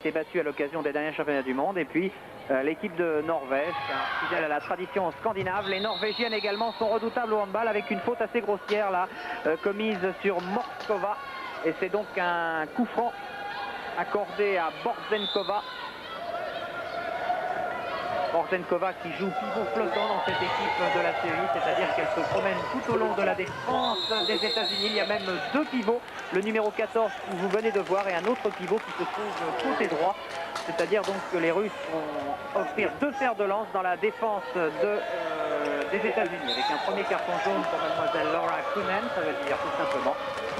été battu à l'occasion des derniers championnats du monde. Et puis l'équipe de Norvège, fidèle à la tradition scandinave. Les Norvégiennes également sont redoutables au handball avec une faute assez grossière là, commise sur Morskova. Et c'est donc un coup franc accordé à Borzenkova. Borzenkova qui joue pivot flottant dans cette équipe de la série, c'est-à-dire qu'elle se promène tout au long de la défense des États-Unis. Il y a même deux pivots, le numéro 14 que vous venez de voir et un autre pivot qui se trouve côté droit. C'est-à-dire donc que les Russes vont offrir deux fers de lance dans la défense des États-Unis, avec un premier carton jaune pour mademoiselle Laura Kunen. Ça veut dire tout simplement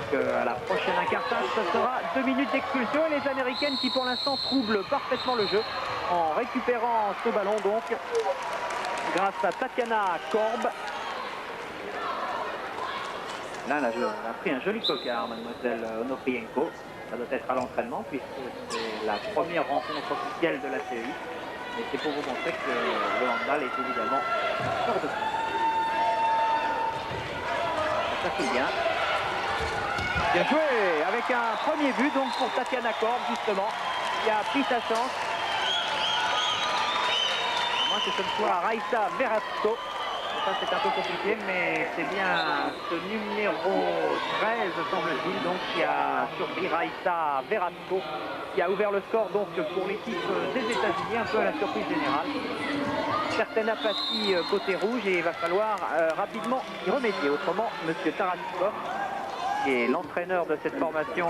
qu'à la prochaine incartade, ce sera 2 minutes d'expulsion, et les Américaines qui pour l'instant troublent parfaitement le jeu en récupérant ce ballon donc grâce à Tatiana Korb. Là, elle a pris un joli cocard, mademoiselle Onoprienko. Ça doit être à l'entraînement puisque c'est la première rencontre officielle de la série. Et c'est pour vous montrer que le handball est évidemment hors de prix. Ça fait bien. Bien joué avec un premier but donc pour Tatiana Korb justement, qui a pris sa chance. Moi que ce soit Raïssa Veratko. Ça c'est un peu compliqué, mais c'est bien ce numéro 13 semble-t-il donc qui a surpris Raïssa Veratko, qui a ouvert le score donc pour l'équipe des États-Unis, un peu à la surprise générale. Certaine apathie côté rouge et il va falloir rapidement y remédier. Autrement, monsieur Taratikov, qui est l'entraîneur de cette formation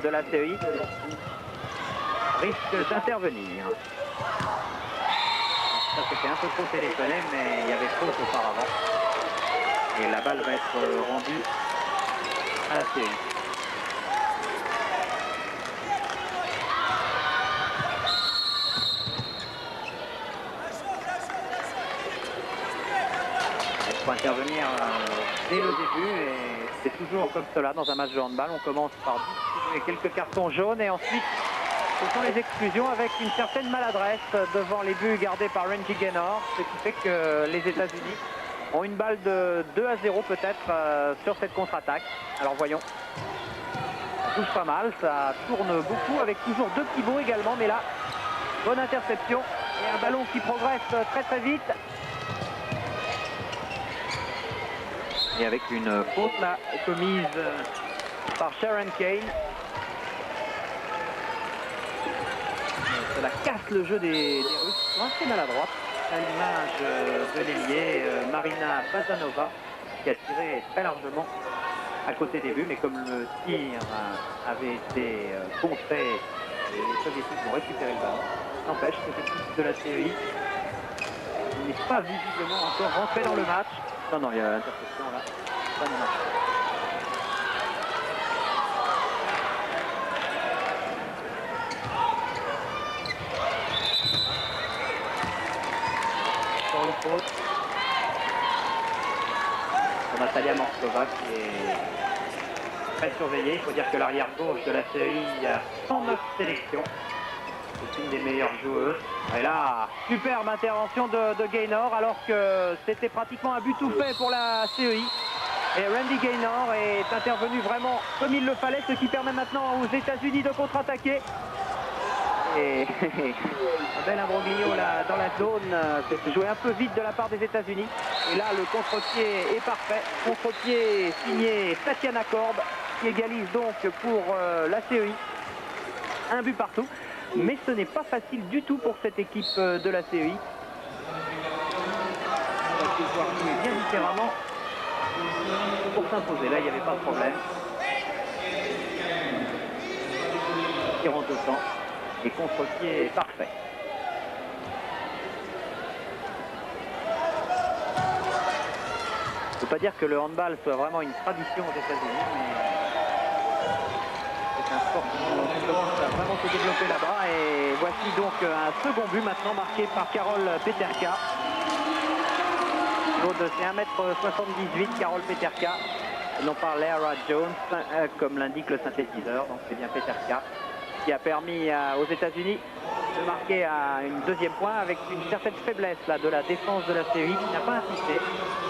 de la CEI, risque d'intervenir. Ça c'était un peu trop téléphoné, mais il y avait faute auparavant. Et la balle va être rendue à la CEI. Il faut intervenir dès le début et c'est toujours comme cela dans un match de handball. On commence par distribuer quelques cartons jaunes et ensuite ce sont les exclusions avec une certaine maladresse devant les buts gardés par Randy Gaynor, ce qui fait que les États-Unis ont une balle de 2-0 peut-être sur cette contre-attaque. Alors voyons, ça touche pas mal, ça tourne beaucoup avec toujours deux pivots également, mais là, bonne interception et un ballon qui progresse très très vite. Et avec une faute là commise par Sharon Kane. Cela casse le jeu des Russes, qui sont assez maladroits, à l'image de l'ailier Marina Bazanova, qui a tiré très largement à côté des buts, mais comme le tir avait été contré, les soviétiques ont récupéré le ballon. N'empêche, cette équipe de la série n'est pas visiblement encore rentrée dans le match. Non, il y a l'interception là, ça ne marche pas. Une faute pour Natalia Morskova qui est très surveillée. Il faut dire que l'arrière gauche de la série a 109 sélections. C'est une des meilleures joueuses. Et là, superbe intervention de Gaynor alors que c'était pratiquement un but tout fait pour la CEI. Et Randy Gaynor est intervenu vraiment comme il le fallait, ce qui permet maintenant aux États-Unis de contre-attaquer. Et un bel imbroglio là dans la zone, c'est joué un peu vite de la part des États-Unis. Et là le contre-pied est parfait, contre-pied signé Tatiana Korb qui égalise donc pour la CEI. Un but partout, mais ce n'est pas facile du tout pour cette équipe de la CEI. On va pouvoir jouer bien différemment pour s'imposer. Là il n'y avait pas de problème. Qui rentre au temps. Et contre-pied parfait. Il ne faut pas dire que le handball soit vraiment une tradition aux États-Unis, mais c'est un sport qui commence à vraiment se développer là-bas. Et voici donc un second but maintenant marqué par Carole Peterka. L'autre, c'est 1m78, Carole Peterka, et non pas Lara Jones, comme l'indique le synthétiseur. Donc c'est bien Peterka qui a permis aux États-Unis de marquer une deuxième point avec une certaine faiblesse là, de la défense de la CEI qui n'a pas insisté,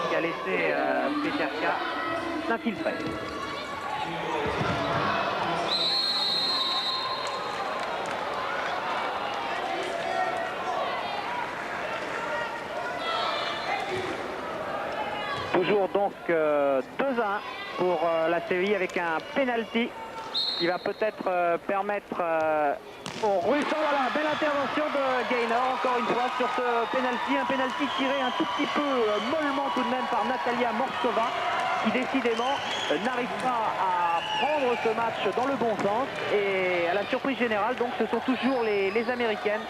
qui a laissé Peterka s'infiltrer. Toujours donc 2-1 pour la CEI avec un penalty qui va peut-être permettre aux Russes. Oh là là, belle intervention de Gaynor encore une fois sur ce penalty. Un penalty tiré un tout petit peu mollement tout de même par Natalia Morskova, qui décidément n'arrive pas à prendre ce match dans le bon sens. Et à la surprise générale, donc ce sont toujours les Américaines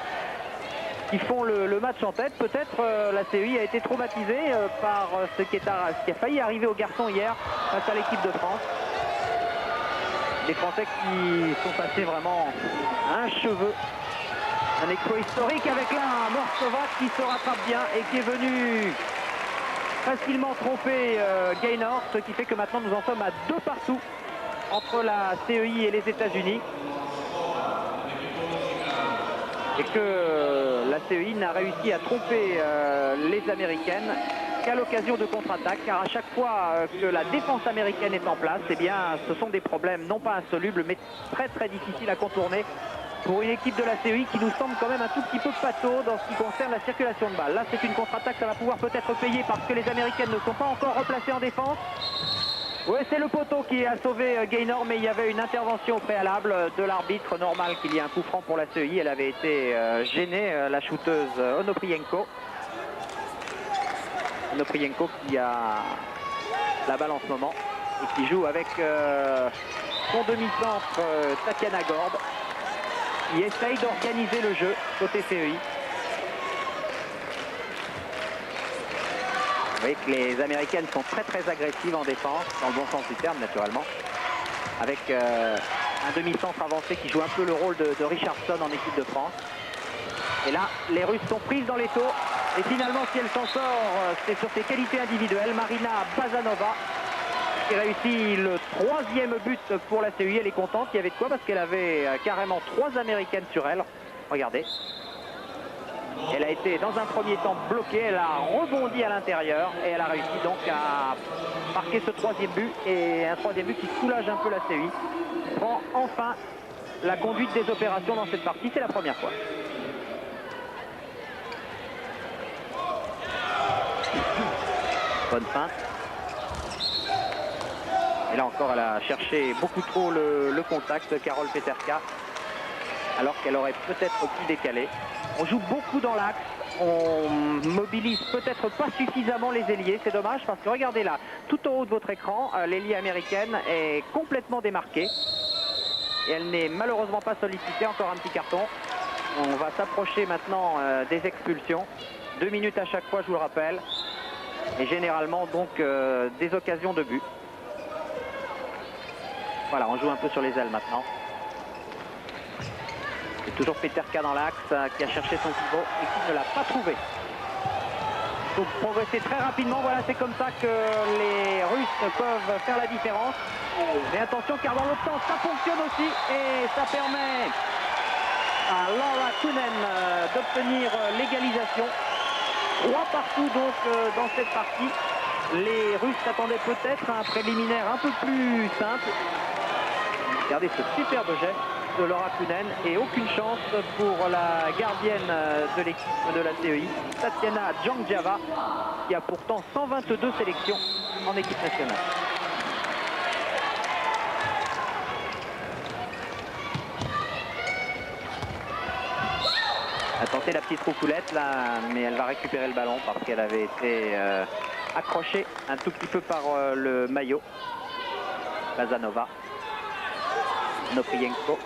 qui font le match en tête. Peut-être la CEI a été traumatisée par ce qui a failli arriver aux garçons hier face à l'équipe de France. Les Français qui sont passés vraiment un cheveu. Un exploit historique avec là Morskova qui se rattrape bien et qui est venu facilement tromper Gaynor, ce qui fait que maintenant nous en sommes à 2 partout entre la CEI et les États-Unis. Et que la CEI n'a réussi à tromper les Américaines qu'à l'occasion de contre-attaque, car à chaque fois que la défense américaine est en place, eh bien, ce sont des problèmes non pas insolubles, mais très très difficiles à contourner pour une équipe de la CEI qui nous semble quand même un tout petit peu pâteau dans ce qui concerne la circulation de balles. Là, c'est une contre-attaque, ça va pouvoir peut-être payer parce que les Américaines ne sont pas encore replacées en défense. Oui, c'est le poteau qui a sauvé Gaynor, mais il y avait une intervention au préalable de l'arbitre. Normal qu'il y ait un coup franc pour la CEI. Elle avait été gênée, la shooteuse Onoprienko. Onoprienko qui a la balle en ce moment et qui joue avec son demi-centre Tatiana Gord, qui essaye d'organiser le jeu côté CEI. Vous voyez que les Américaines sont très très agressives en défense, dans le bon sens du terme naturellement, avec un demi-centre avancé qui joue un peu le rôle de Richardson en équipe de France. Et là, les Russes sont prises dans les taux. Et finalement, si elle s'en sort, c'est sur ses qualités individuelles. Marina Bazanova qui réussit le 3e but pour la CEI. Elle est contente, il y avait de quoi parce qu'elle avait carrément 3 Américaines sur elle. Regardez. Elle a été dans un premier temps bloquée, elle a rebondi à l'intérieur et elle a réussi donc à marquer ce 3e but. Et un 3e but qui soulage un peu la CEI. Prend enfin la conduite des opérations dans cette partie, c'est la première fois. Bonne feinte. Et là encore, elle a cherché beaucoup trop le contact, Carole Peterka, alors qu'elle aurait peut-être pu décaler. On joue beaucoup dans l'axe, on mobilise peut-être pas suffisamment les ailiers, c'est dommage parce que regardez là, tout en haut de votre écran, l'ailier américaine est complètement démarquée. Et elle n'est malheureusement pas sollicitée, encore un petit carton. On va s'approcher maintenant des expulsions. 2 minutes à chaque fois, je vous le rappelle. Et généralement donc des occasions de but. Voilà, on joue un peu sur les ailes maintenant. C'est toujours Peterka dans l'axe qui a cherché son pivot et qui ne l'a pas trouvé. Il faut progresser très rapidement. Voilà, c'est comme ça que les Russes peuvent faire la différence. Mais attention, car dans l'autre sens, ça fonctionne aussi et ça permet à Laura Kunen d'obtenir l'égalisation. 3 partout donc dans cette partie. Les Russes s'attendaient peut-être à un préliminaire un peu plus simple. Regardez ce superbe geste de Laura Kunen et aucune chance pour la gardienne de l'équipe de la CEI, Tatiana Djangjava, qui a pourtant 122 sélections en équipe nationale. Elle a tenté la petite roucoulette là, mais elle va récupérer le ballon parce qu'elle avait été accrochée un tout petit peu par le maillot. Bazanova. Noprienko.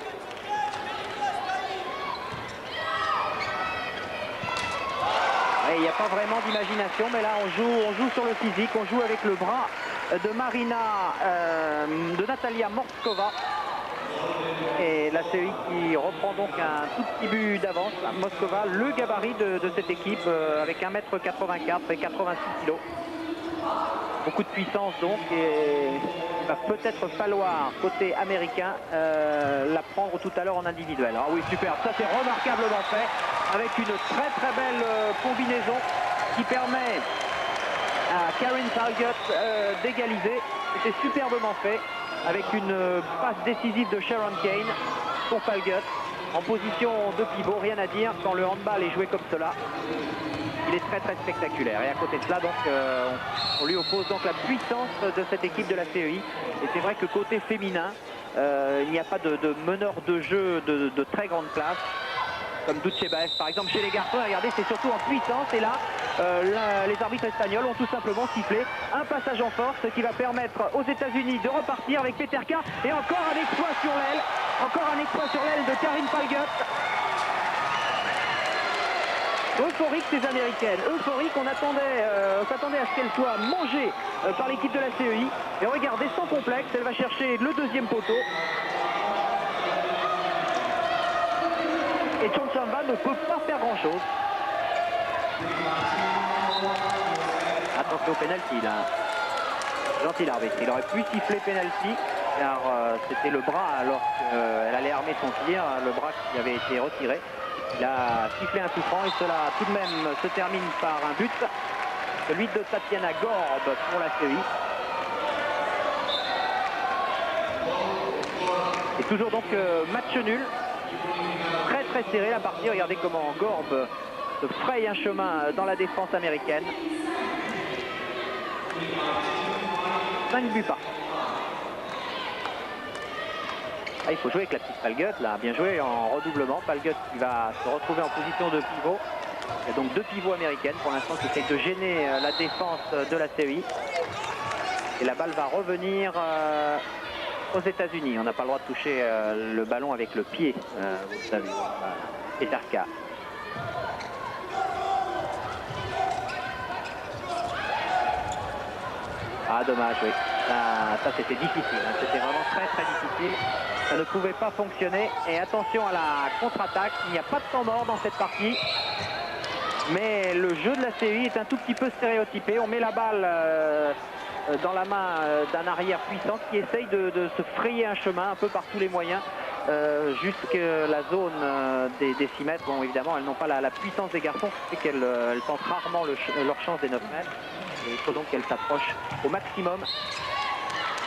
Il n'y a pas vraiment d'imagination, mais là on joue sur le physique, on joue avec le bras de de Natalia Morskova. Et la CEI qui reprend donc un tout petit but d'avance. Morskova, le gabarit de cette équipe avec 1m84 et 86 kg. Beaucoup de puissance donc, et il va peut-être falloir côté américain la prendre tout à l'heure en individuel. Ah oui, super, ça c'est remarquablement fait avec une très très belle combinaison qui permet à Karen Talgott d'égaliser. C'était superbement fait avec une passe décisive de Sharon Kane pour Talgott en position de pivot, rien à dire quand le handball est joué comme cela. il est très très spectaculaire. Et à côté de cela, donc, on lui oppose donc la puissance de cette équipe de la CEI. Et c'est vrai que côté féminin, il n'y a pas de meneur de jeu de très grande classe, comme Dutchebaev par exemple chez les garçons. Regardez, c'est surtout en puissance. Et là, les arbitres espagnols ont tout simplement sifflé un passage en force qui va permettre aux États-Unis de repartir avec Peterka. Et encore un exploit sur l'aile. Encore un exploit sur l'aile de Karin Falgut. Euphorique ces Américaines, euphorique, on s'attendait à ce qu'elle soit mangée par l'équipe de la CEI. Et regardez, sans complexe, elle va chercher le deuxième poteau. Et Tchonchamba ne peut pas faire grand chose. Attention au pénalty là. Gentil arbitre, il aurait pu siffler pénalty car c'était le bras alors qu'elle allait armer son tir, le bras qui avait été retiré. Il a sifflé un coup franc et cela tout de même se termine par un but, celui de Tatiana Gorb pour la CEI. Et toujours donc match nul, très très serré la partie. Regardez comment Gorb se fraye un chemin dans la défense américaine. 5 buts par. Ah, il faut jouer avec la petite Falgut là, bien joué en redoublement. Falgut qui va se retrouver en position de pivot. Il y a donc deux pivots américaines pour l'instant qui essayent de gêner la défense de la CEI. Et la balle va revenir aux États-Unis. On n'a pas le droit de toucher le ballon avec le pied, vous le savez. Peterka. Ah dommage, oui. Ça c'était difficile, hein. C'était vraiment très très difficile. Ça ne pouvait pas fonctionner. Et attention à la contre-attaque. Il n'y a pas de temps mort dans cette partie. Mais le jeu de la CEI est un tout petit peu stéréotypé. On met la balle dans la main d'un arrière puissant qui essaye de se frayer un chemin un peu par tous les moyens jusqu'à la zone des 6 mètres. Bon, évidemment, elles n'ont pas la puissance des garçons, c'est qu'elles tentent rarement leur chance des 9 mètres. Et il faut donc qu'elles s'approchent au maximum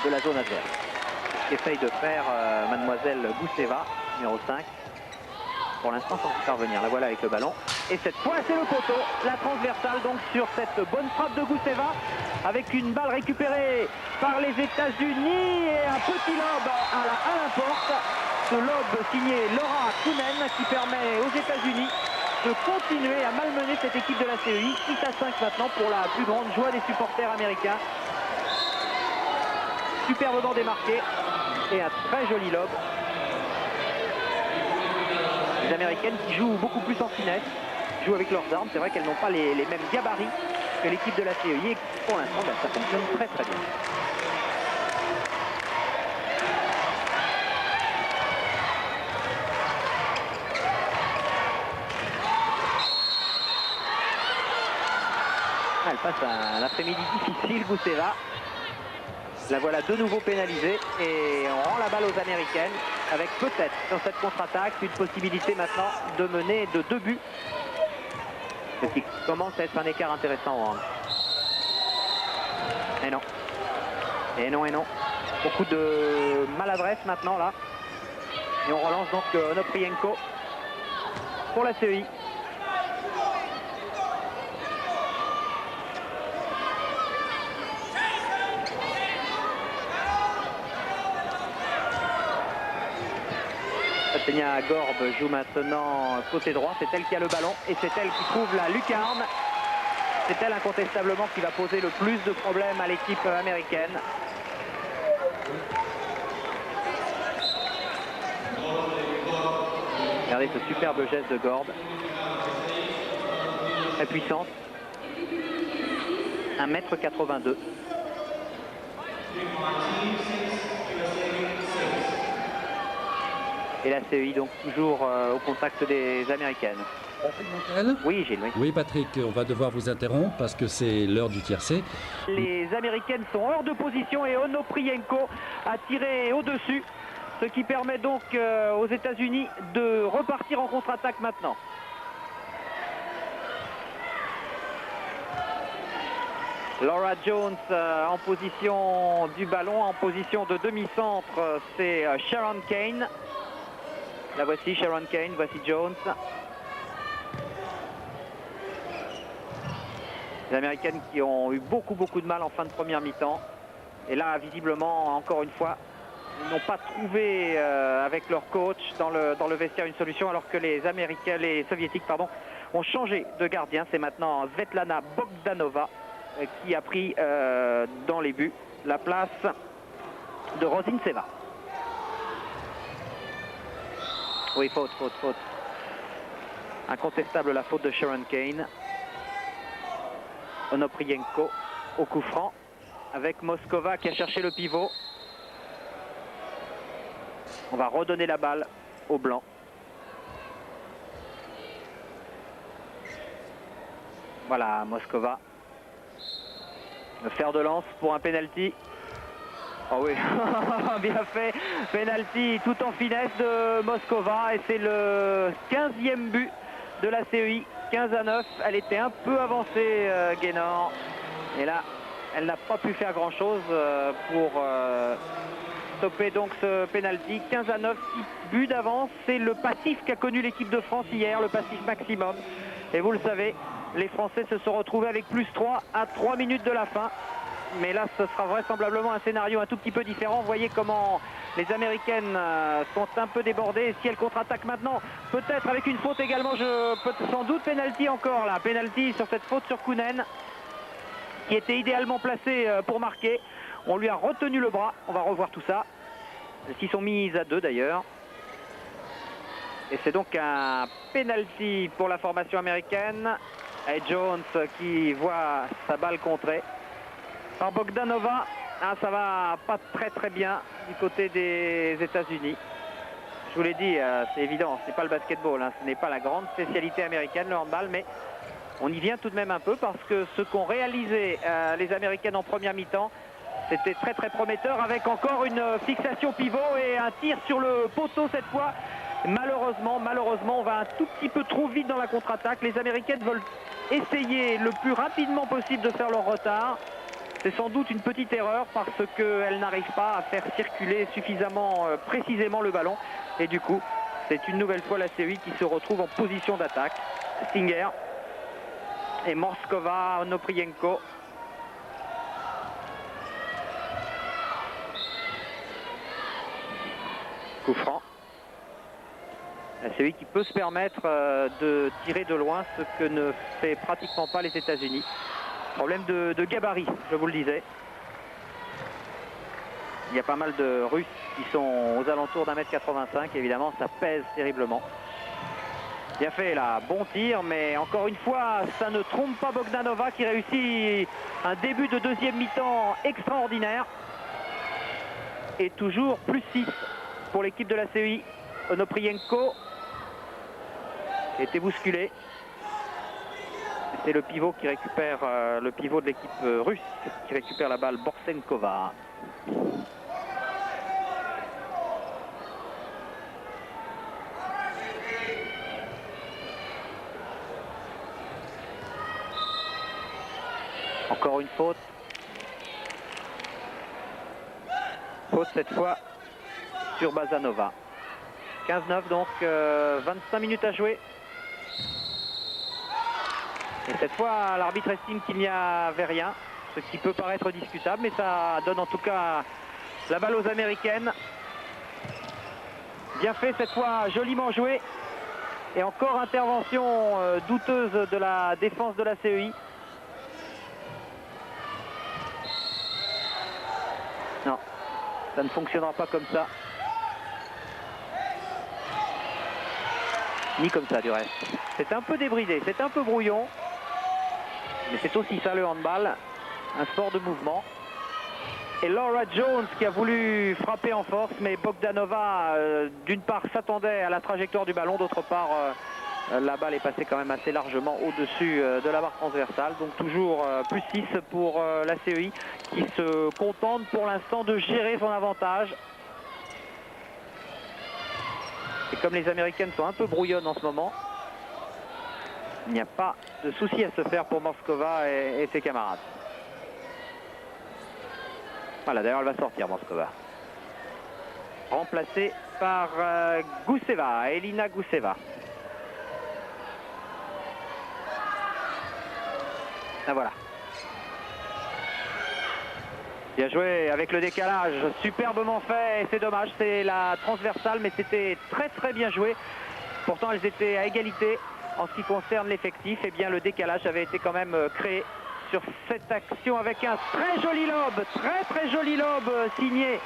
de la zone adverse. Ce qu'essaye de faire mademoiselle Gousseva, numéro 5. Pour l'instant, sans y parvenir. La voilà avec le ballon. Et cette fois, c'est le poteau. La transversale donc sur cette bonne frappe de Gousseva. Avec une balle récupérée par les États-Unis. Et un petit lob à la porte. Ce lob signé Laura Kounen qui permet aux États-Unis de continuer à malmener cette équipe de la CEI. 6-5 maintenant pour la plus grande joie des supporters américains. Superbement démarqué. Et un très joli lob. Les Américaines qui jouent beaucoup plus en finesse, jouent avec leurs armes. C'est vrai qu'elles n'ont pas les mêmes gabarits que l'équipe de la CEI. Et pour l'instant, ça fonctionne très très bien. Elle passe un après-midi difficile, Gousseva. La voilà de nouveau pénalisée et on rend la balle aux Américaines avec peut-être sur cette contre-attaque une possibilité maintenant de mener de 2 buts. Ce qui commence à être un écart intéressant au hand. Et non. Et non, et non. Beaucoup de maladresse maintenant là. Et on relance donc Onoprienko pour la CEI. Tatiana Gorb joue maintenant côté droit, c'est elle qui a le ballon et c'est elle qui trouve la lucarne. C'est elle incontestablement qui va poser le plus de problèmes à l'équipe américaine. Regardez ce superbe geste de Gorb. Très puissante. 1m82. Et la CEI donc toujours au contact des Américaines. Oui, Gilles, oui. Oui, Patrick, on va devoir vous interrompre parce que c'est l'heure du tiercé. Les Américaines sont hors de position et Onoprienko a tiré au-dessus, ce qui permet donc aux États-Unis de repartir en contre-attaque maintenant. Laura Jones en position du ballon, en position de demi-centre, c'est Sharon Kane. La voici, Sharon Kane, voici Jones. Les Américaines qui ont eu beaucoup de mal en fin de première mi-temps. Et là, visiblement, encore une fois, ils n'ont pas trouvé avec leur coach dans le vestiaire une solution, alors que les Américains, les Soviétiques, pardon, ont changé de gardien. C'est maintenant Svetlana Bogdanova qui a pris dans les buts la place de Rosintseva. Oui, faute. Incontestable la faute de Sharon Kane. Onoprienko au coup franc avec Moskova qui a cherché le pivot. On va redonner la balle au blanc. Voilà, Moskova. Le fer de lance pour un penalty. Oh oui, bien fait. Penalty tout en finesse de Moskova. Et c'est le 15e but de la CEI. 15-9. Elle était un peu avancée, Gaynor. Et là, elle n'a pas pu faire grand-chose pour stopper donc ce penalty. 15-9, 6 buts d'avance. C'est le passif qu'a connu l'équipe de France hier, le passif maximum. Et vous le savez, les Français se sont retrouvés avec +3 à 3 minutes de la fin. Mais là, ce sera vraisemblablement un scénario un tout petit peu différent. Vous voyez comment les Américaines sont un peu débordées. Si elles contre-attaquent maintenant, peut-être avec une faute également, sans doute penalty encore là. Penalty sur cette faute sur Kounen, qui était idéalement placé pour marquer. On lui a retenu le bras. On va revoir tout ça. Elles s'y sont mises à 2 d'ailleurs. Et c'est donc un penalty pour la formation américaine. Et Jones qui voit sa balle contrée par Bogdanova. Ah, ça va pas très bien du côté des États-Unis. Je vous l'ai dit, c'est évident, ce n'est pas le basketball, hein, ce n'est pas la grande spécialité américaine, le handball, mais on y vient tout de même un peu parce que ce qu'ont réalisé les Américaines en première mi-temps, c'était très prometteur, avec encore une fixation pivot et un tir sur le poteau cette fois. Malheureusement, on va un tout petit peu trop vite dans la contre-attaque. Les Américaines veulent essayer le plus rapidement possible de faire leur retard. C'est sans doute une petite erreur parce qu'elle n'arrive pas à faire circuler suffisamment précisément le ballon. Et du coup, c'est une nouvelle fois la CEI qui se retrouve en position d'attaque. Stinger et Moskova, Onoprienko. Coup franc. La CEI qui peut se permettre de tirer de loin, ce que ne fait pratiquement pas les États-Unis. Problème de gabarit, je vous le disais. Il y a pas mal de Russes qui sont aux alentours d'1m85. Évidemment, ça pèse terriblement. Bien fait là, bon tir, mais encore une fois, ça ne trompe pas Bogdanova qui réussit un début de deuxième mi-temps extraordinaire. Et toujours +6 pour l'équipe de la CEI. Onoprienko a été bousculé. C'est le pivot qui récupère, le pivot de l'équipe russe qui récupère la balle, Borsenkova. Encore une faute. Faute cette fois sur Bazanova. 15-9 donc, 25 minutes à jouer. Et cette fois, l'arbitre estime qu'il n'y avait rien, ce qui peut paraître discutable, mais ça donne en tout cas la balle aux Américaines. Bien fait cette fois, joliment joué. Et encore intervention douteuse de la défense de la CEI. Non, ça ne fonctionnera pas comme ça. Ni comme ça du reste. C'est un peu débridé, c'est un peu brouillon. Mais c'est aussi ça le handball, un sport de mouvement. Et Laura Jones qui a voulu frapper en force, mais Bogdanova d'une part s'attendait à la trajectoire du ballon, d'autre part la balle est passée quand même assez largement au-dessus de la barre transversale. Donc toujours +6 pour la CEI qui se contente pour l'instant de gérer son avantage. Et comme les Américaines sont un peu brouillonnes en ce moment, il n'y a pas de souci à se faire pour Moskova et ses camarades. Voilà, d'ailleurs elle va sortir Moskova. Remplacée par Gousseva, Elina Gousseva. Ah voilà. Bien joué avec le décalage, superbement fait, c'est dommage, c'est la transversale, mais c'était très très bien joué. Pourtant elles étaient à égalité en ce qui concerne l'effectif, et bien le décalage avait été quand même créé sur cette action avec un très joli lob, très joli lob signé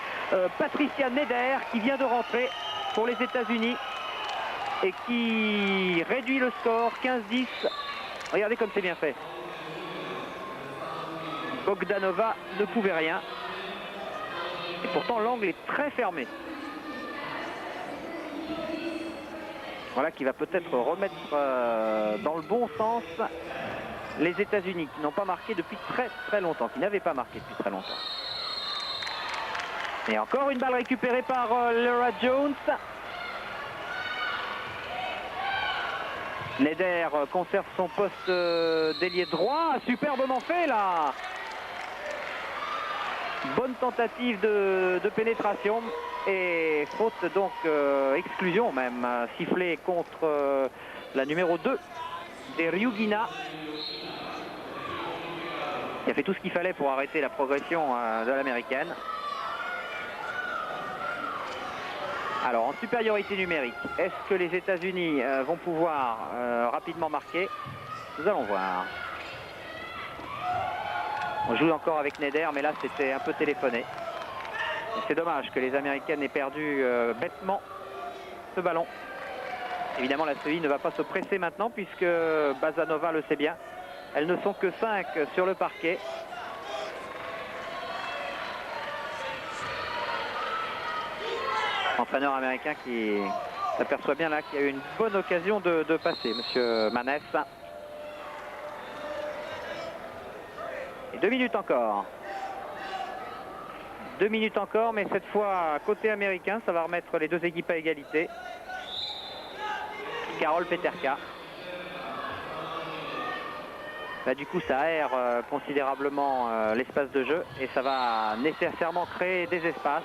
Patricia Neder qui vient de rentrer pour les États-Unis et qui réduit le score 15-10. Regardez comme c'est bien fait. Bogdanova ne pouvait rien. Et pourtant l'angle est très fermé. Voilà qui va peut-être remettre dans le bon sens les États-Unis qui n'ont pas marqué depuis très longtemps, qui n'avaient pas marqué depuis très longtemps. Et encore une balle récupérée par Laura Jones. Neder conserve son poste d'ailier droit, superbement fait là. Bonne tentative de pénétration et faute donc exclusion même, sifflée contre la numéro 2 des Ryugina, qui a fait tout ce qu'il fallait pour arrêter la progression de l'américaine. Alors en supériorité numérique, est-ce que les États-Unis vont pouvoir rapidement marquer? Nous allons voir. On joue encore avec Neder, mais là c'était un peu téléphoné. C'est dommage que les Américaines aient perdu bêtement ce ballon. Évidemment la CEI ne va pas se presser maintenant puisque Bazanova le sait bien. Elles ne sont que 5 sur le parquet. Entraîneur américain qui s'aperçoit bien là qu'il y a eu une bonne occasion de passer, monsieur Manès. Et 2 minutes encore. 2 minutes encore, mais cette fois côté américain, ça va remettre les deux équipes à égalité. Carole Peterka. Là du coup ça aère considérablement l'espace de jeu et ça va nécessairement créer des espaces.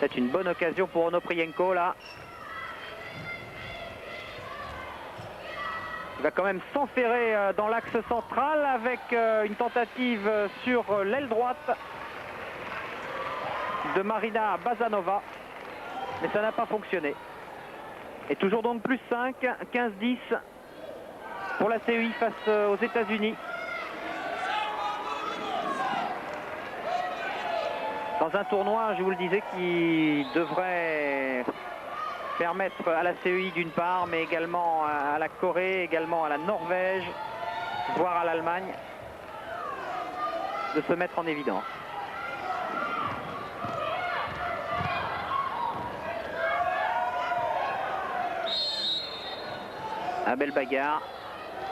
C'est une bonne occasion pour Onoprienko là. Il va quand même s'enferrer dans l'axe central avec une tentative sur l'aile droite de Marina Bazanova. Mais ça n'a pas fonctionné. Et toujours donc plus 5, 15-10 pour la CEI face aux États-Unis. Dans un tournoi, je vous le disais, qui devrait permettre à la CEI d'une part, mais également à la Corée, également à la Norvège, voire à l'Allemagne, de se mettre en évidence. Un bel bagarre.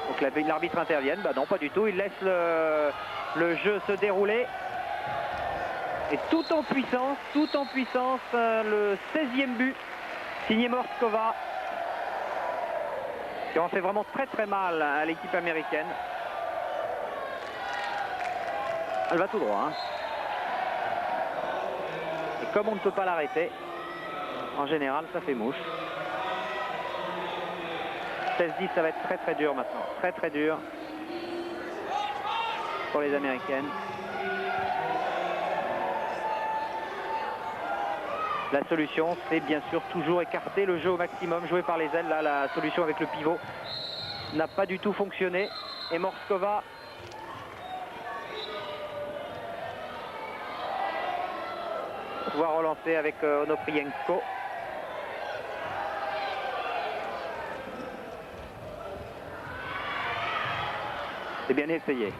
Donc l'arbitre intervienne. Bah non, pas du tout. Il laisse le jeu se dérouler. Et tout en puissance, le 16e but signé Morskova, qui en fait vraiment très mal à l'équipe américaine. Elle va tout droit. Hein. Et comme on ne peut pas l'arrêter, en général, ça fait mouche. 16-10, ça va être très dur maintenant. Très dur pour les Américaines. La solution, c'est bien sûr toujours écarter le jeu au maximum, jouer par les ailes. Là, la solution avec le pivot n'a pas du tout fonctionné. Et Morskova va pouvoir relancer avec Onoprienko. C'est bien essayé.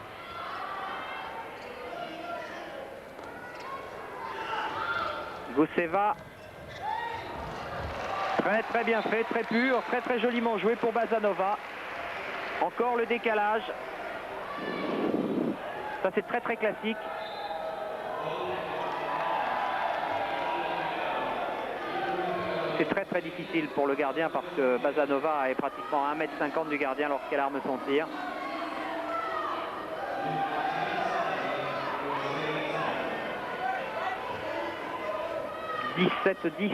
Gousseva, très bien fait, très pur, très joliment joué pour Bazanova. Encore le décalage. Ça c'est très classique. C'est très difficile pour le gardien parce que Bazanova est pratiquement à 1,50 m du gardien lorsqu'elle arme son tir. « 17-10 »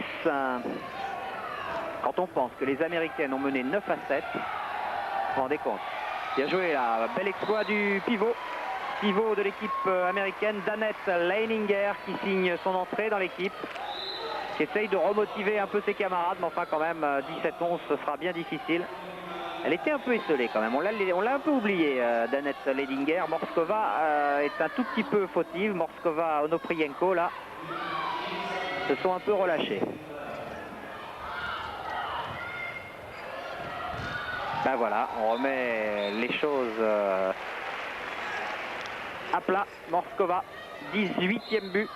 Quand on pense que les Américaines ont mené 9 à 7, vous vous rendez compte. Bien joué là, bel exploit du pivot. Pivot de l'équipe américaine, Danette Leininger, qui signe son entrée dans l'équipe, qui essaye de remotiver un peu ses camarades, mais enfin quand même 17-11, ce sera bien difficile. Elle était un peu esselée quand même, on l'a un peu oublié, Danette Leininger. Morskova est un tout petit peu fautive, Morskova, Onoprienko là, se sont un peu relâchés. Ben voilà, on remet les choses à plat. Morskova, 18e but.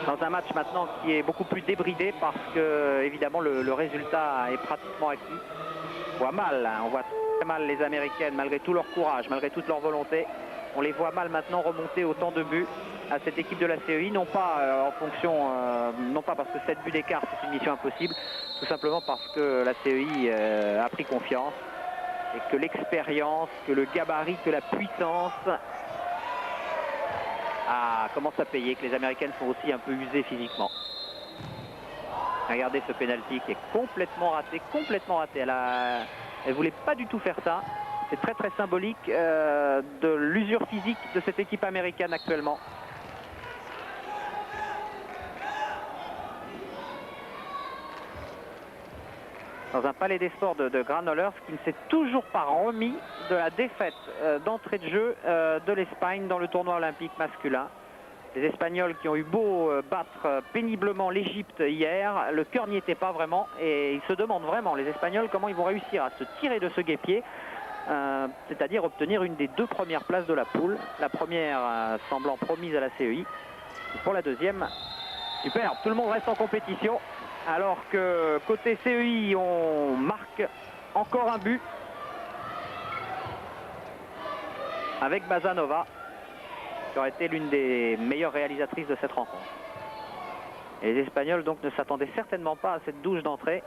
Dans un match maintenant qui est beaucoup plus débridé parce que évidemment le résultat est pratiquement acquis. On voit mal, hein, on voit très mal les Américaines malgré tout leur courage, malgré toute leur volonté. On les voit mal maintenant remonter autant de buts à cette équipe de la CEI, non pas en fonction, non pas parce que 7 buts d'écart c'est une mission impossible, tout simplement parce que la CEI a pris confiance et que l'expérience, que le gabarit, que la puissance commence à payer, que les Américaines sont aussi un peu usées physiquement. Regardez ce penalty qui est complètement raté, elle voulait pas du tout faire ça. C'est très très symbolique de l'usure physique de cette équipe américaine actuellement. Dans un palais des sports de Granollers qui ne s'est toujours pas remis de la défaite d'entrée de jeu de l'Espagne dans le tournoi olympique masculin. Les Espagnols qui ont eu beau battre péniblement l'Égypte hier, le cœur n'y était pas vraiment et ils se demandent vraiment, les Espagnols, comment ils vont réussir à se tirer de ce guêpier, c'est-à-dire obtenir une des 2 premières places de la poule. La première semblant promise à la CEI. Et pour la deuxième, superbe, tout le monde reste en compétition. Alors que côté CEI, on marque encore un but avec Bazanova, qui aurait été l'une des meilleures réalisatrices de cette rencontre. Et les Espagnols donc ne s'attendaient certainement pas à cette douche d'entrée.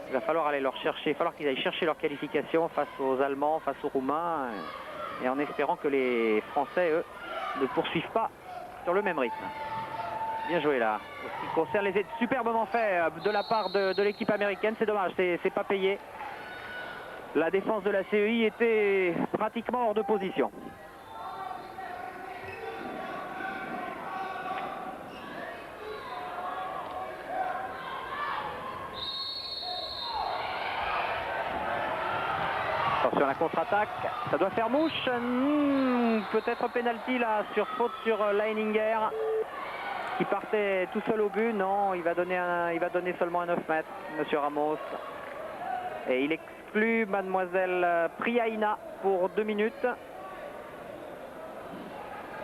Il va falloir aller leur chercher, il va falloir qu'ils aillent chercher leur qualification face aux Allemands, face aux Roumains, et en espérant que les Français, eux, ne poursuivent pas sur le même rythme. Bien joué là. En ce qui concerne les aides, superbement fait de la part de l'équipe américaine, c'est dommage, c'est pas payé. La défense de la CEI était pratiquement hors de position. Attention à la contre-attaque, ça doit faire mouche. Peut-être penalty là sur faute sur Leininger qui partait tout seul au but. Non, il va donner seulement un 9 mètres, Monsieur Ramos. Et il exclut Mademoiselle Priaina pour 2 minutes.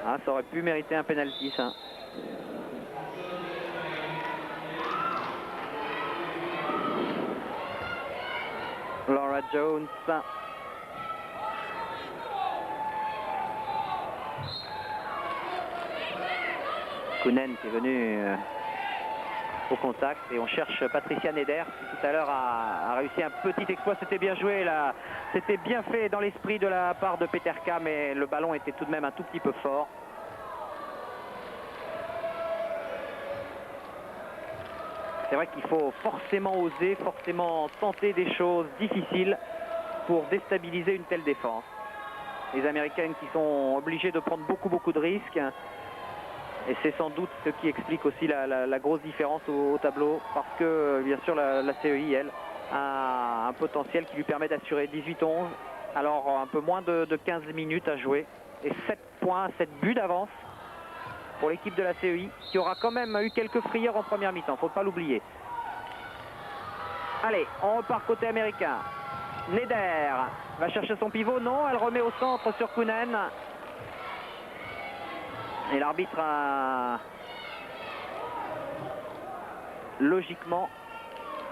Ah, ça aurait pu mériter un penalty ça. Laura Jones. Kounen qui est venu au contact et on cherche Patricia Neder qui tout à l'heure a réussi un petit exploit. C'était bien joué là, c'était bien fait dans l'esprit de la part de Peterka, mais le ballon était tout de même un tout petit peu fort. C'est vrai qu'il faut forcément oser, forcément tenter des choses difficiles pour déstabiliser une telle défense. Les Américaines qui sont obligées de prendre beaucoup de risques. Et c'est sans doute ce qui explique aussi la grosse différence au tableau, parce que bien sûr la CEI, elle, a un potentiel qui lui permet d'assurer 18-11, alors un peu moins de 15 minutes à jouer, et 7 points, 7 buts d'avance pour l'équipe de la CEI, qui aura quand même eu quelques frayeurs en première mi-temps, faut pas l'oublier. Allez, on repart côté américain. Neder va chercher son pivot, non, elle remet au centre sur Kounen. Et l'arbitre logiquement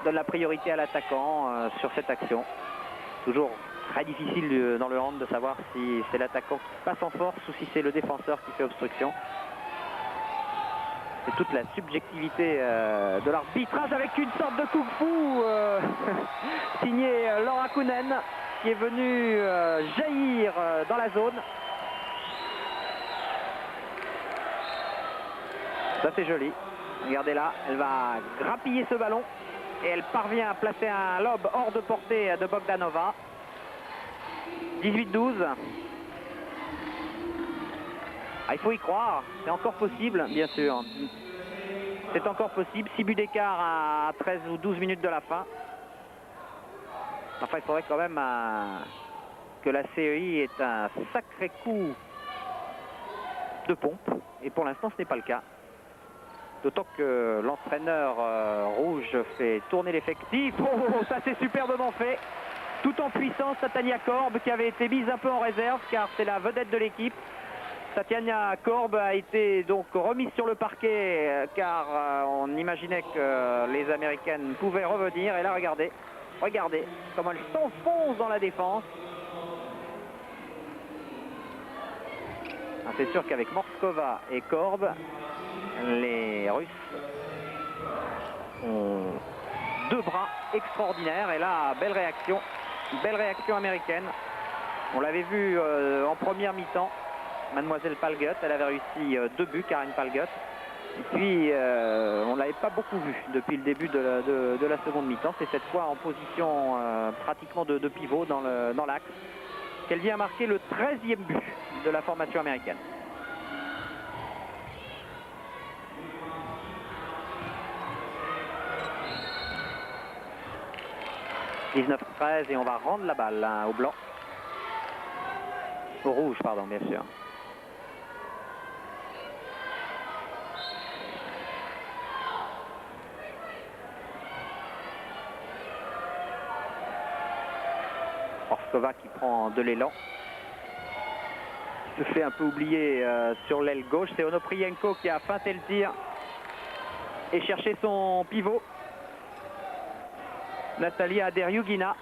donne la priorité à l'attaquant sur cette action. Toujours très difficile dans le hand de savoir si c'est l'attaquant qui passe en force ou si c'est le défenseur qui fait obstruction. C'est toute la subjectivité de l'arbitrage avec une sorte de kung-fu signé Laura Kounen qui est venue jaillir dans la zone. Ça c'est joli. Regardez là, elle va grappiller ce ballon et elle parvient à placer un lob hors de portée de Bogdanova. 18-12. Ah, il faut y croire, c'est encore possible, bien sûr. C'est encore possible, 6 buts d'écart à 13 ou 12 minutes de la fin. Enfin, il faudrait quand même que la CEI ait un sacré coup de pompe, et pour l'instant ce n'est pas le cas. D'autant que l'entraîneur rouge fait tourner l'effectif. Oh, ça c'est superbement fait. Tout en puissance, Tatiana Korb qui avait été mise un peu en réserve car c'est la vedette de l'équipe. Tatiana Korb a été donc remise sur le parquet car on imaginait que les Américaines pouvaient revenir. Et là, regardez comment elle s'enfonce dans la défense. Ah, c'est sûr qu'avec Morskova et Korb, les Russes ont deux bras extraordinaires. Et là, belle réaction américaine. On l'avait vu en première mi-temps. Mademoiselle Palgut, elle avait réussi 2 buts, Karine Palgut. Et puis, on ne l'avait pas beaucoup vu depuis le début de la seconde mi-temps. C'est cette fois en position pratiquement de pivot dans l'axe qu'elle vient marquer le 13e but de la formation américaine. « 19-13 et on va rendre la balle au blanc. Au rouge, pardon, bien sûr. Morskova qui prend de l'élan. Se fait un peu oublier sur l'aile gauche. C'est Onoprienko qui a feinté le tir et cherché son pivot. Natalia Deryugina.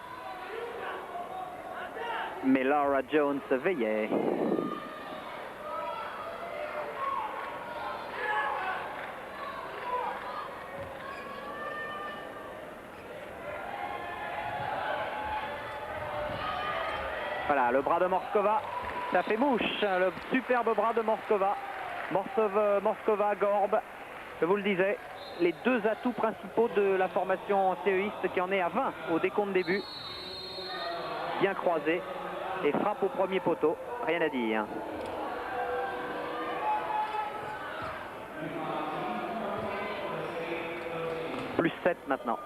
Mais Laura Jones veillait. Voilà, le bras de Morskova, ça fait mouche, le superbe bras de Morskova. Morskova, Korb, je vous le disais, les deux atouts principaux de la formation CEiste qui en est à 20 au décompte début. Bien croisé et frappe au premier poteau, rien à dire. Plus 7 maintenant.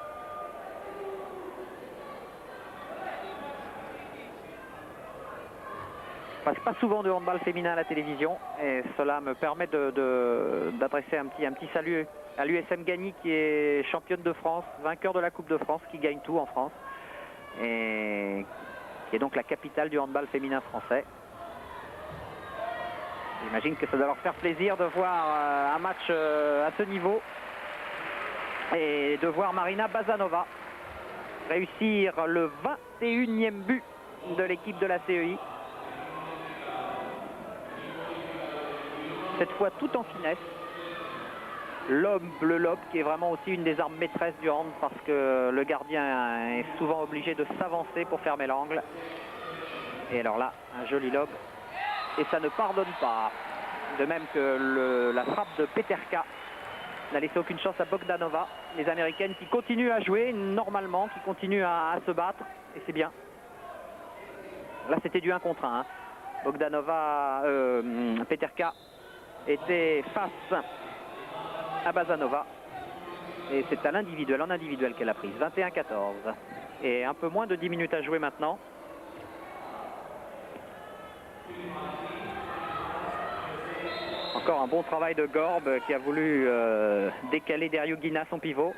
Je passe pas souvent de handball féminin à la télévision et cela me permet d'adresser un petit salut à l'USM Gagny qui est championne de France, vainqueur de la Coupe de France, qui gagne tout en France et qui est donc la capitale du handball féminin français. J'imagine que ça doit leur faire plaisir de voir un match à ce niveau et de voir Marina Bazanova réussir le 21e but de l'équipe de la CEI. Cette fois tout en finesse. Le lob qui est vraiment aussi une des armes maîtresses du hand parce que le gardien est souvent obligé de s'avancer pour fermer l'angle. Et alors là, un joli lob. Et ça ne pardonne pas. De même que la frappe de Peterka n'a laissé aucune chance à Bogdanova. Les Américaines qui continuent à jouer normalement, qui continuent à se battre. Et c'est bien. Là, c'était du 1 contre 1. Bogdanova, Peterka était face à Bazanova. Et c'est à l'individuel, en individuel qu'elle a prise. 21-14. Et un peu moins de 10 minutes à jouer maintenant. Encore un bon travail de Korb qui a voulu décaler Deryugina son pivot.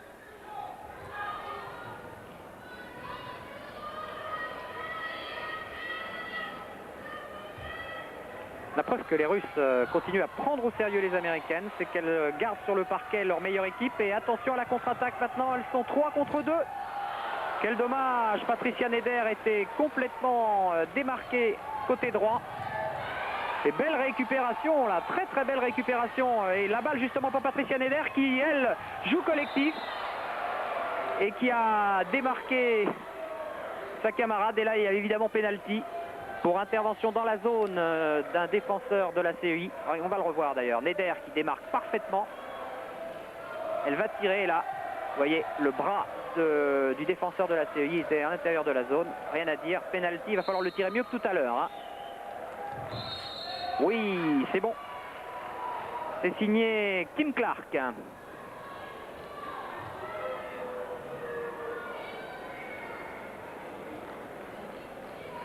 La preuve que les Russes continuent à prendre au sérieux les Américaines, c'est qu'elles gardent sur le parquet leur meilleure équipe. Et attention à la contre-attaque maintenant, elles sont 3 contre 2. Quel dommage, Patricia Neder était complètement démarquée côté droit. Et belle récupération, là, très très belle récupération. Et la balle justement pour Patricia Neder qui, elle, joue collectif. Et qui a démarqué sa camarade. Et là, il y a évidemment pénalty pour intervention dans la zone d'un défenseur de la CEI. On va le revoir d'ailleurs. Neder qui démarque parfaitement. Elle va tirer là. Vous voyez, le bras du défenseur de la CEI était à l'intérieur de la zone. Rien à dire. Penalty, il va falloir le tirer mieux que tout à l'heure. Hein. Oui, c'est bon. C'est signé Kim Clark.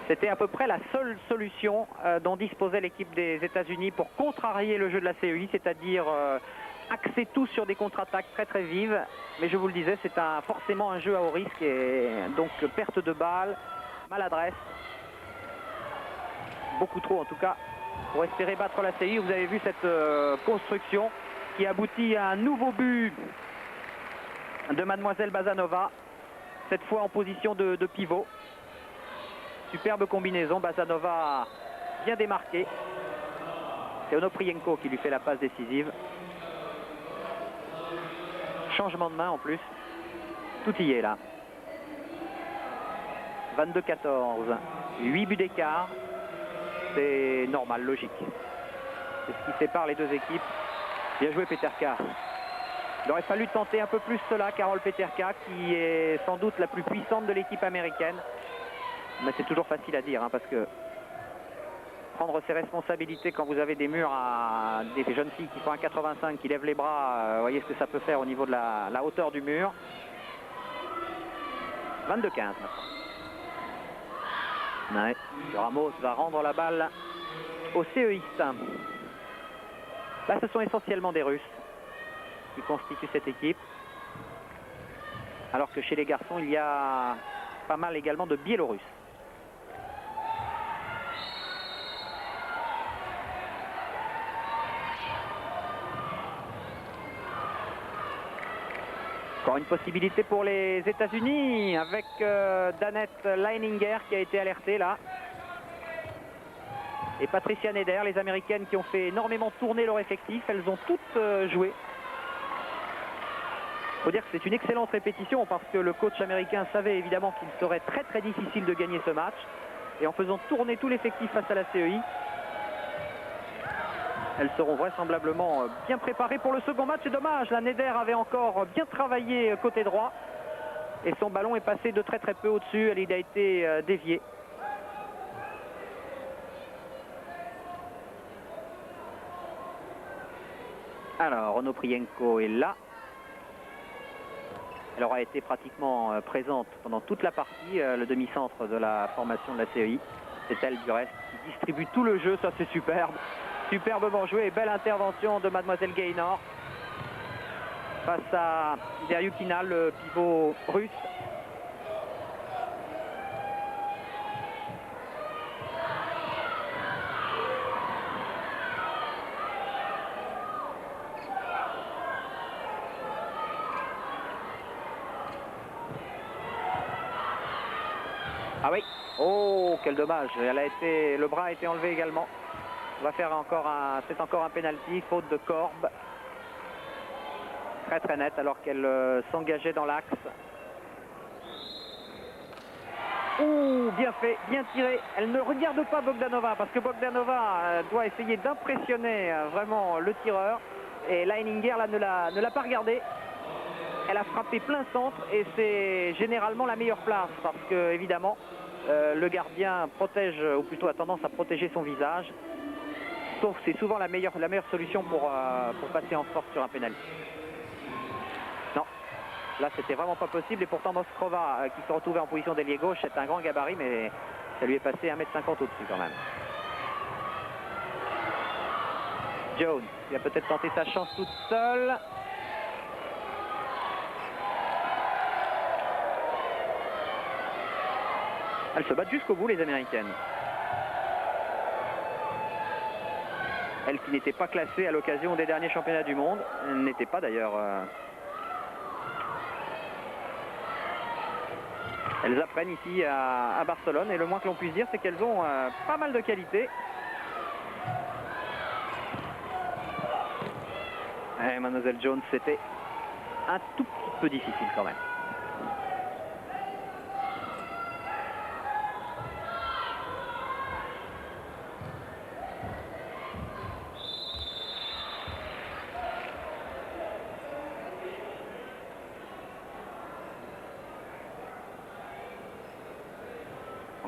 C'était à peu près la seule solution dont disposait l'équipe des États-Unis pour contrarier le jeu de la CEI, c'est-à-dire axer tout sur des contre-attaques très très vives. Mais je vous le disais, c'est forcément un jeu à haut risque et donc perte de balles, maladresse. Beaucoup trop en tout cas pour espérer battre la CEI. Vous avez vu cette construction qui aboutit à un nouveau but de Mademoiselle Bazanova, cette fois en position de pivot. Superbe combinaison, Bazanova bien démarqué. C'est Onoprienko qui lui fait la passe décisive. Changement de main en plus. Tout y est là. 22-14. 8 buts d'écart. C'est normal, logique. C'est ce qui sépare les deux équipes. Bien joué Peterka. Il aurait fallu tenter un peu plus cela, Carole Peterka, qui est sans doute la plus puissante de l'équipe américaine. Mais c'est toujours facile à dire, hein, parce que prendre ses responsabilités quand vous avez des murs à des jeunes filles qui font 1,85, qui lèvent les bras, vous voyez ce que ça peut faire au niveau de la hauteur du mur. 22-15 maintenant. Ouais, Ramos va rendre la balle aux CEistes. Là, ce sont essentiellement des Russes qui constituent cette équipe. Alors que chez les garçons, il y a pas mal également de Biélorusses. Encore une possibilité pour les États-Unis avec Danette Leininger qui a été alertée là. Et Patricia Neder, les Américaines qui ont fait énormément tourner leur effectif. Elles ont toutes joué. Il faut dire que c'est une excellente répétition parce que le coach américain savait évidemment qu'il serait très très difficile de gagner ce match. Et en faisant tourner tout l'effectif face à la CEI, elles seront vraisemblablement bien préparées pour le second match. C'est dommage, la Neder avait encore bien travaillé côté droit. Et son ballon est passé de très très peu au-dessus. Il a été dévié. Alors, Onoprienko est là. Elle aura été pratiquement présente pendant toute la partie, le demi-centre de la formation de la CEI. C'est elle du reste qui distribue tout le jeu, ça c'est superbe. Superbement joué et belle intervention de Mademoiselle Gaynor face à Deryukina, le pivot russe. Ah oui, oh quel dommage, le bras a été enlevé également. On va faire c'est encore un penalty, faute de Korb. Très très net alors qu'elle s'engageait dans l'axe. Ouh, bien fait, bien tiré. Elle ne regarde pas Bogdanova parce que Bogdanova doit essayer d'impressionner vraiment le tireur. Et Leininger là, ne l'a pas regardé. Elle a frappé plein centre et c'est généralement la meilleure place parce que évidemment le gardien protège, ou plutôt a tendance à protéger son visage. Sauf c'est souvent la meilleure solution pour passer en force sur un pénalty. Non, là c'était vraiment pas possible et pourtant Moskova qui se retrouvait en position d'ailier gauche, c'est un grand gabarit mais ça lui est passé 1,50 m au-dessus quand même. Jones qui a peut-être tenté sa chance toute seule. Elles se battent jusqu'au bout les Américaines. Elle qui n'était pas classée à l'occasion des derniers championnats du monde. Elle n'était pas d'ailleurs. Elles apprennent ici à Barcelone et le moins que l'on puisse dire c'est qu'elles ont pas mal de qualité. Et Mademoiselle Jones, c'était un tout petit peu difficile quand même.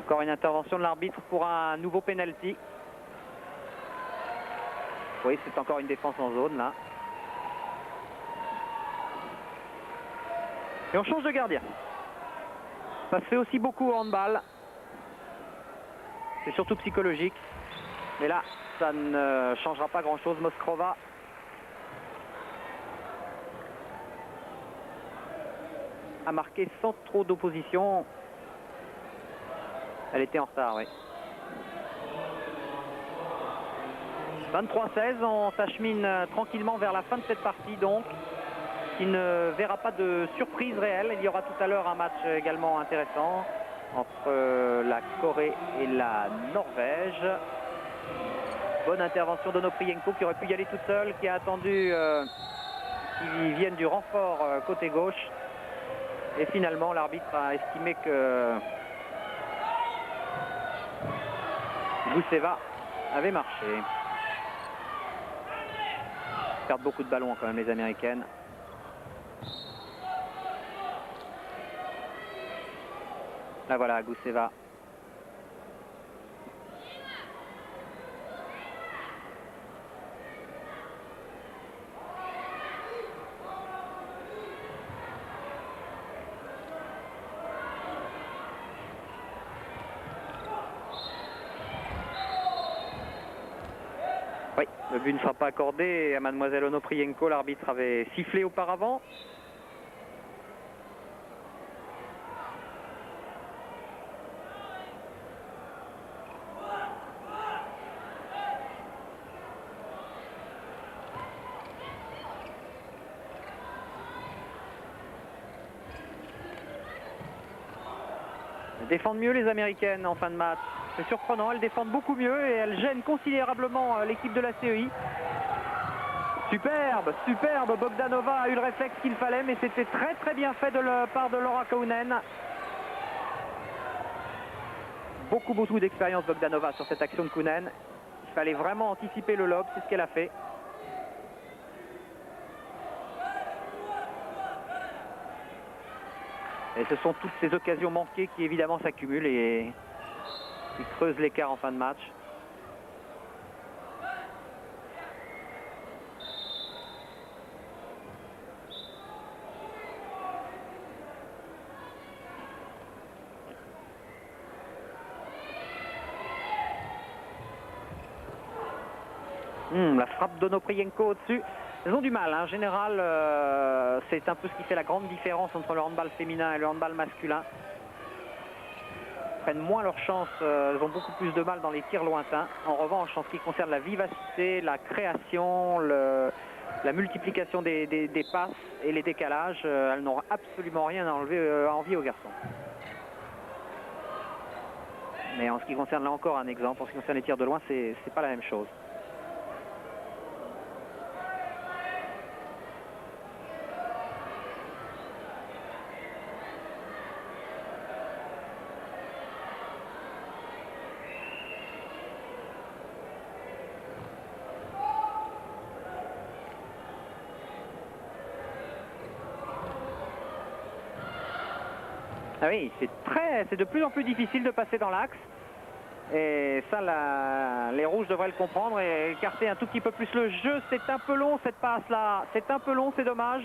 Encore une intervention de l'arbitre pour un nouveau penalty. Oui, c'est encore une défense en zone là. Et on change de gardien. Ça se fait aussi beaucoup au handball. C'est surtout psychologique. Mais là, ça ne changera pas grand-chose. Moskrova a marqué sans trop d'opposition. Elle était en retard, oui. 23-16, on s'achemine tranquillement vers la fin de cette partie donc, qui ne verra pas de surprise réelle. Il y aura tout à l'heure un match également intéressant entre la Corée et la Norvège. Bonne intervention d'Onoprienko qui aurait pu y aller toute seule, qui a attendu qu'ils viennent du renfort côté gauche. Et finalement, l'arbitre a estimé que Gousseva avait marché. Ils perdent beaucoup de ballons quand même les Américaines. Là voilà, Gousseva. Oui, le but ne sera pas accordé à mademoiselle Onoprienko. L'arbitre avait sifflé auparavant. Elles défendent mieux les Américaines en fin de match. C'est surprenant, elles défendent beaucoup mieux et elles gênent considérablement l'équipe de la CEI. Superbe, superbe, Bogdanova a eu le réflexe qu'il fallait, mais c'était très très bien fait de la part de Laura Kaunen. Beaucoup d'expérience Bogdanova sur cette action de Kaunen. Il fallait vraiment anticiper le lob, c'est ce qu'elle a fait. Et ce sont toutes ces occasions manquées qui évidemment s'accumulent et qui creusent l'écart en fin de match. La frappe d'Onoprienko au-dessus. Elles ont du mal, hein. En général, c'est un peu ce qui fait la grande différence entre le handball féminin et le handball masculin. Elles prennent moins leur chance, elles ont beaucoup plus de mal dans les tirs lointains. En revanche, en ce qui concerne la vivacité, la création, la multiplication des passes et les décalages, elles n'ont absolument rien à envier aux garçons. Mais en ce qui concerne, là encore un exemple, en ce qui concerne les tirs de loin, c'est pas la même chose. Ah oui, c'est de plus en plus difficile de passer dans l'axe. Et ça, les rouges devraient le comprendre et écarter un tout petit peu plus le jeu. C'est un peu long cette passe-là. C'est un peu long, c'est dommage.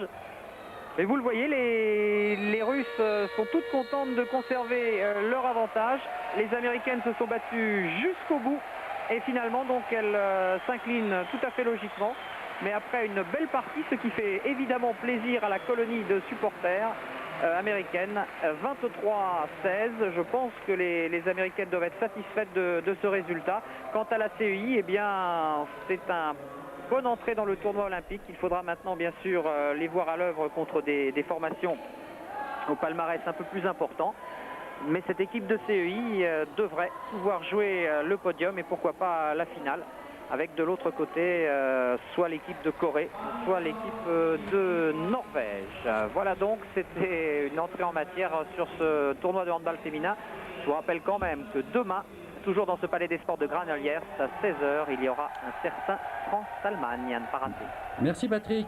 Mais vous le voyez, les Russes sont toutes contentes de conserver leur avantage. Les Américaines se sont battues jusqu'au bout. Et finalement, donc, elles s'inclinent tout à fait logiquement. Mais après une belle partie, ce qui fait évidemment plaisir à la colonie de supporters américaine, 23-16. Je pense que les Américaines doivent être satisfaites de ce résultat. Quant à la CEI, eh bien, c'est une bonne entrée dans le tournoi olympique. Il faudra maintenant, bien sûr, les voir à l'œuvre contre des formations au palmarès un peu plus important. Mais cette équipe de CEI devrait pouvoir jouer le podium et pourquoi pas la finale. Avec de l'autre côté soit l'équipe de Corée, soit l'équipe de Norvège. Voilà donc, c'était une entrée en matière sur ce tournoi de handball féminin. Je vous rappelle quand même que demain, toujours dans ce palais des sports de Granoliers, à 16 h, il y aura un certain France-Allemagne à ne pas rater. Merci Patrick.